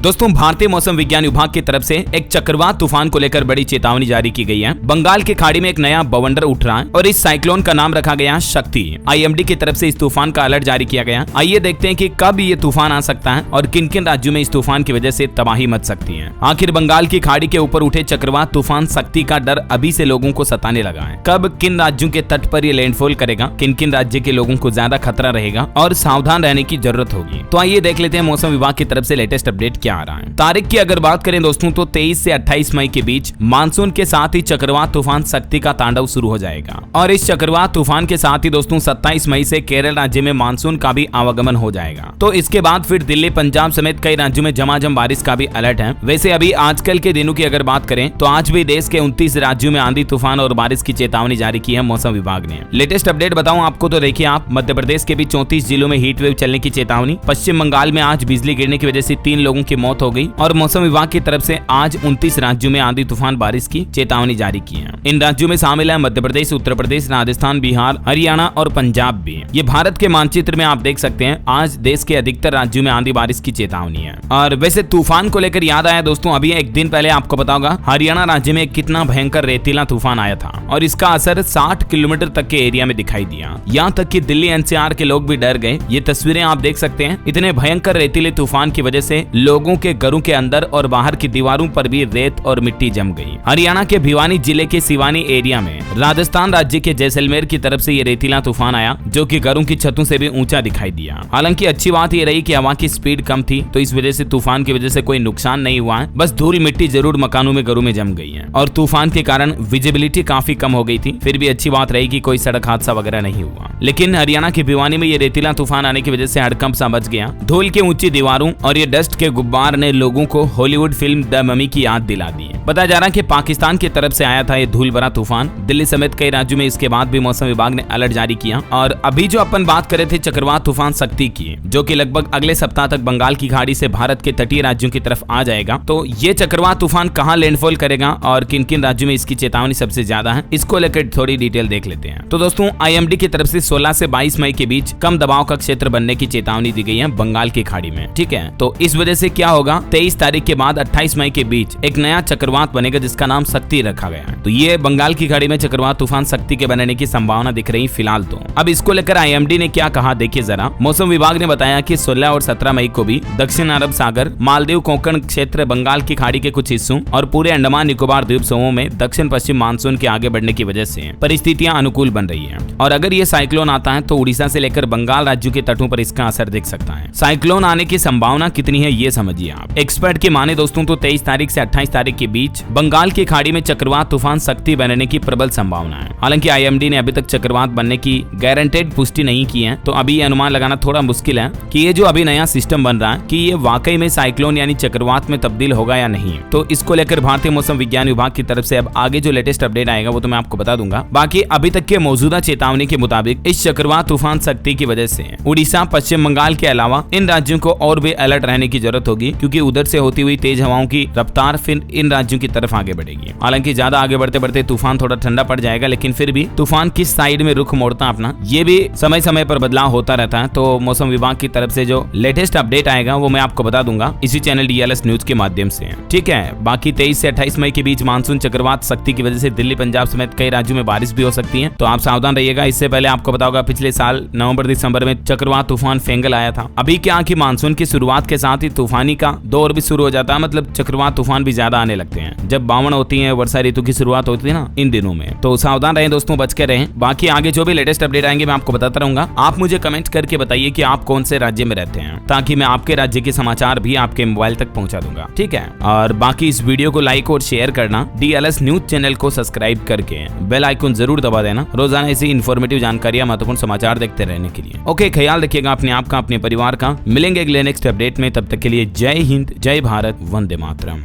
दोस्तों भारतीय मौसम विज्ञान विभाग की तरफ से एक चक्रवात तूफान को लेकर बड़ी चेतावनी जारी की गई है। बंगाल की खाड़ी में एक नया बवंडर उठ रहा है और इस साइक्लोन का नाम रखा गया शक्ति। आईएमडी की तरफ से इस तूफान का अलर्ट जारी किया गया। आइए देखते हैं कि कब ये तूफान आ सकता है और किन किन राज्यों में इस तूफान की वजह से तबाही मच सकती है। आखिर बंगाल की खाड़ी के ऊपर उठे चक्रवात तूफान शक्ति का डर अभी से लोगों को सताने लगा है। कब किन राज्यों के तट पर ये लैंडफॉल करेगा, किन किन राज्य के लोगों को ज्यादा खतरा रहेगा और सावधान रहने की जरूरत होगी। तो आइए देख लेते हैं मौसम विभाग की तरफ से लेटेस्ट अपडेट क्या आ रहा है। तारीख की अगर बात करें दोस्तों तो 23 से 28 मई के बीच मानसून के साथ ही चक्रवात तूफान शक्ति का तांडव शुरू हो जाएगा और इस चक्रवात तूफान के साथ ही दोस्तों 27 मई से केरल राज्य में मानसून का भी आवागमन हो जाएगा। तो इसके बाद फिर दिल्ली, पंजाब समेत कई राज्यों में झमाझम बारिश का भी अलर्ट है। वैसे अभी आजकल के दिनों की अगर बात करें तो आज भी देश के 29 राज्यों में आंधी तूफान और बारिश की चेतावनी जारी की है मौसम विभाग ने। लेटेस्ट अपडेट बताऊं आपको तो देखिए आप, मध्य प्रदेश के भी 34 जिलों में हीट वेव चलने की चेतावनी। पश्चिम बंगाल में आज बिजली गिरने की वजह से 3 लोगों की मौत हो गई और मौसम विभाग की तरफ से आज 29 राज्यों में आंधी तूफान बारिश की चेतावनी जारी की है। इन राज्यों में शामिल है मध्य प्रदेश, उत्तर प्रदेश, राजस्थान, बिहार, हरियाणा और पंजाब भी। ये भारत के मानचित्र में आप देख सकते हैं आज देश के अधिकतर राज्यों में आंधी बारिश की चेतावनी है। और वैसे तूफान को लेकर याद आया दोस्तों, अभी एक दिन पहले आपको पता होगा हरियाणा राज्य में कितना भयंकर रेतीला तूफान आया था और इसका असर 60 किलोमीटर तक के एरिया में दिखाई दिया। यहाँ तक कि दिल्ली एनसीआर के लोग भी डर गए। ये तस्वीरें आप देख सकते हैं। इतने भयंकर रेतीले तूफान की वजह से लोगों के घरों के अंदर और बाहर की दीवारों पर भी रेत और मिट्टी जम गई। हरियाणा के भिवानी जिले के सिवानी एरिया में राजस्थान राज्य के जैसलमेर की तरफ से ये रेतीला तूफान आया जो कि घरों की छतों से भी ऊंचा दिखाई दिया। हालांकि अच्छी बात ये रही कि हवा की स्पीड कम थी तो इस वजह से तूफान की वजह से कोई नुकसान नहीं हुआ है। बस धूल मिट्टी जरूर मकानों में, घरों में जम गई है और तूफान के कारण विजिबिलिटी काफी कम हो गई थी। फिर भी अच्छी बात रही कि कोई सड़क हादसा वगैरह नहीं हुआ। लेकिन हरियाणा के भिवानी में ये रेतीला तूफान आने की वजह से हड़कंप सा मच गया। धूल की ऊंची दीवारों और ये डस्ट के गुब्बार ने लोगों को हॉलीवुड फिल्म द ममी की याद दिला दी है। बताया जा रहा है कि पाकिस्तान की तरफ से आया था ये धूल भरा तूफान। दिल्ली समेत कई राज्यों में इसके बाद भी मौसम विभाग ने अलर्ट जारी किया। और अभी जो अपन बात कर रहे थे चक्रवात तूफान शक्ति की, जो कि लगभग अगले सप्ताह तक बंगाल की खाड़ी से भारत के तटीय राज्यों की तरफ आ जाएगा। तो ये चक्रवात तूफान कहां लैंडफॉल करेगा और किन किन राज्यों में इसकी चेतावनी सबसे ज्यादा है, इसको लेकर थोड़ी डिटेल देख लेते हैं। तो दोस्तों आईएमडी की तरफ से 16 से 22 मई के बीच कम दबाव का क्षेत्र बनने की चेतावनी दी गई है बंगाल की खाड़ी में। ठीक है, तो इस वजह से क्या होगा, 23 तारीख के बाद 28 मई के बीच एक नया चक्रवात बनेगा जिसका नाम शक्ति रखा गया है। तो ये बंगाल की खाड़ी में चक्रवात तूफान शक्ति के बनने की संभावना दिख रही फिलहाल। तो अब इसको लेकर आईएमडी ने क्या कहा देखिए जरा। मौसम विभाग ने बताया कि 16 और 17 मई को भी दक्षिण अरब सागर, मालदीव, कोंकण क्षेत्र, बंगाल की खाड़ी के कुछ हिस्सों और पूरे अंडमान निकोबार द्वीप समूह में दक्षिण पश्चिम मानसून के आगे बढ़ने की वजह से परिस्थितियां अनुकूल बन रही है। और अगर ये साइक्लोन आता है तो उड़ीसा से लेकर बंगाल राज्यों के तटों पर इसका असर दिख सकता है। साइक्लोन आने की संभावना कितनी है ये समझिए आप। एक्सपर्ट की माने दोस्तों तो 23 तारीख से 28 तारीख के बीच बंगाल की खाड़ी में चक्रवात तूफान शक्ति बनने की प्रबल संभावना है। हालांकि आईएमडी ने अभी तक चक्रवात बनने की गारंटेड पुष्टि नहीं की है, तो अभी अनुमान लगाना थोड़ा मुश्किल है कि ये जो अभी नया सिस्टम बन रहा है कि ये वाकई में साइक्लोन यानी चक्रवात में तब्दील होगा या नहीं। तो इसको लेकर भारतीय मौसम विज्ञान विभाग की तरफ से अब आगे जो लेटेस्ट अपडेट आएगा वो तो मैं आपको बता दूंगा। बाकी अभी तक के मौजूदा चेतावनी के मुताबिक इस चक्रवात तूफान शक्ति की वजह से उड़ीसा, पश्चिम बंगाल के अलावा इन राज्यों को और भी अलर्ट रहने की जरूरत होगी, क्योंकि उधर से होती हुई तेज हवाओं की रफ्तार फिर इन राज्यों की तरफ आगे बढ़ेगी। हालांकि ज्यादा आगे बढ़ते बढ़ते तूफान थोड़ा ठंडा पड़ जाएगा, लेकिन फिर भी तूफान किस साइड में रुख मोड़ता अपना ये भी समय समय पर बदलाव होता रहता है। तो मौसम विभाग की तरफ से जो लेटेस्ट अपडेट आएगा वो मैं आपको बता दूंगा इसी चैनल डीएलएस न्यूज के माध्यम से। ठीक है, बाकी 23 से 28 मई के बीच मानसून चक्रवात शक्ति की वजह से दिल्ली, पंजाब समेत कई राज्यों में बारिश भी हो सकती है, तो आप सावधान रहिएगा। इससे पहले आपको पता होगा पिछले साल नवंबर दिसंबर में चक्रवात तूफान फेंगल आया था। अभी क्या कि मानसून की शुरुआत के साथ ही तूफानी का दौर भी शुरू हो जाता है, मतलब चक्रवात तूफान भी ज्यादा आने लगते हैं जब बावण होती है, वर्षा ऋतु की शुरुआत होती है ना इन दिनों में। तो सावधान रहें दोस्तों, बच के रहें। बाकी आगे जो भी लेटेस्ट अपडेट आएंगे मैं आपको बताता रहूंगा। आप मुझे कमेंट करके बताइए कि आप कौन से राज्य में रहते हैं, ताकि मैं आपके राज्य के समाचार भी आपके मोबाइल तक पहुंचा दूंगा। ठीक है, और बाकी इस वीडियो को लाइक और शेयर करना, डीएलएस न्यूज चैनल को सब्सक्राइब करके बेल आइकन जरूर दबा देना रोजाना ऐसी इन्फॉर्मेटिव जानकारियां, महत्वपूर्ण समाचार देखते रहने के लिए। ओके, ख्याल रखिएगा अपने आप का, अपने परिवार का। मिलेंगे अगले नेक्स्ट अपडेट में, तब तक के लिए जय हिंद, जय भारत, वंदे मातरम।